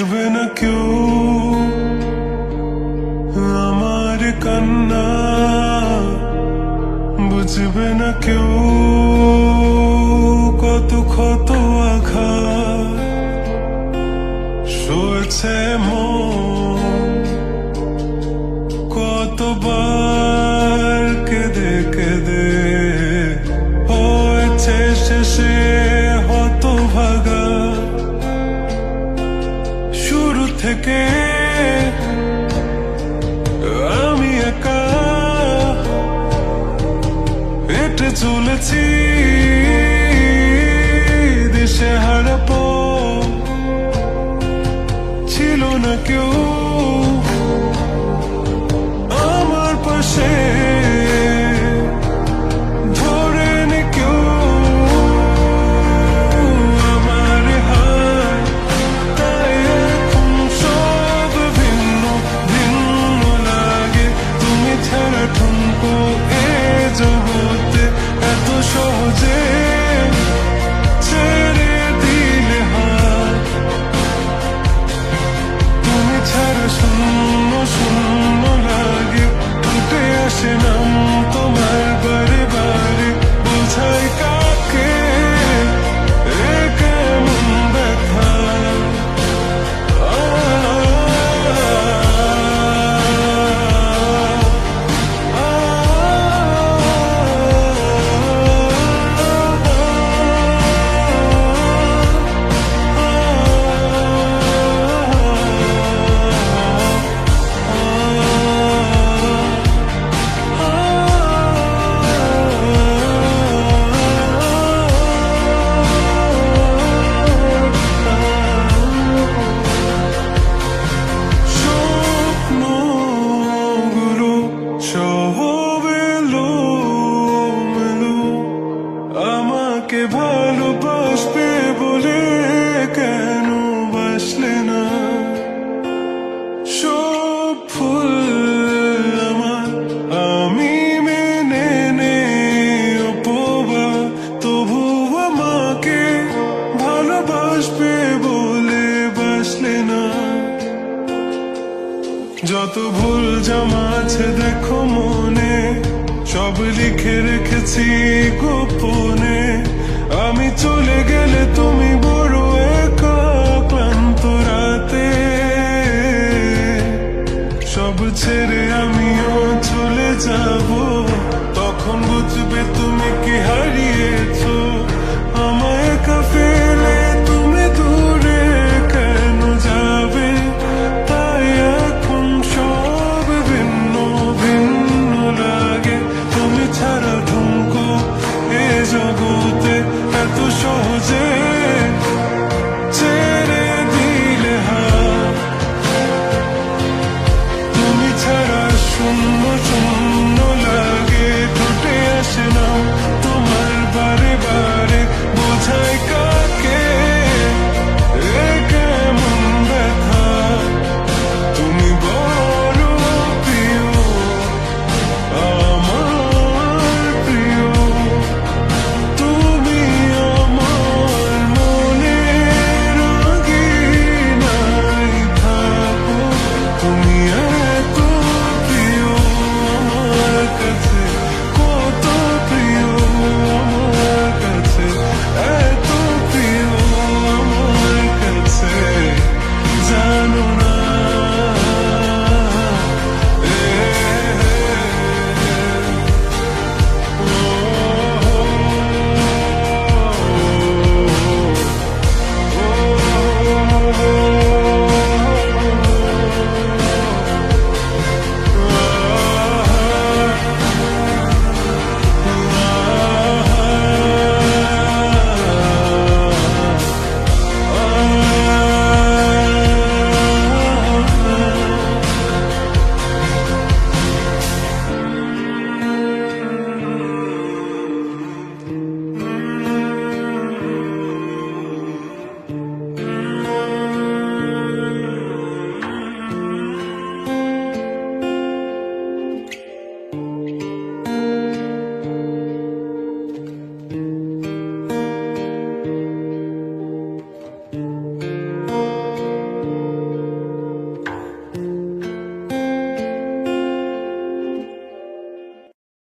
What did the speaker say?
বুঝবে না কেউ আমার কান্না, বুঝবে না কেউ কত ক্ষত আঘাত সয়েছে মন, কতবার কেঁদে কেঁদে হয়েছে শেষে হতভাগা। শুরু থেকে আমি একা হেঁটে চলেছি দিশে হারা পথ, ছিল না কেউ আমার পাশে ধরে নে কেউ আমার হাত। তাই এখন সব ভিন্ন ভিন্ন লাগে, তুমি ছাড়া ঠুনকো এ জগতে এত সহজে ছেড়ে দিলে হাত। তুমি ছাড়া শূন্য শূন্য লাগে, উঠে আসে নাম তোমার বারে বারে, বোঝাই কাকে এ কেমন ব্যথা। আমাকে ভালোবাসবে বলে কেন বাসলে না? সব ফুল আমার আমি মেনে নেই অপবাদ, তবু আমাকে ভালোবাসবে বলে বাসলে না। যত ভুল জমা আছে দেখো মনে, সব লিখে রেখেছি গোপনে। আমি চলে গেলে তুমি বড় একা ক্লান্ত রাতে সব ছেড়ে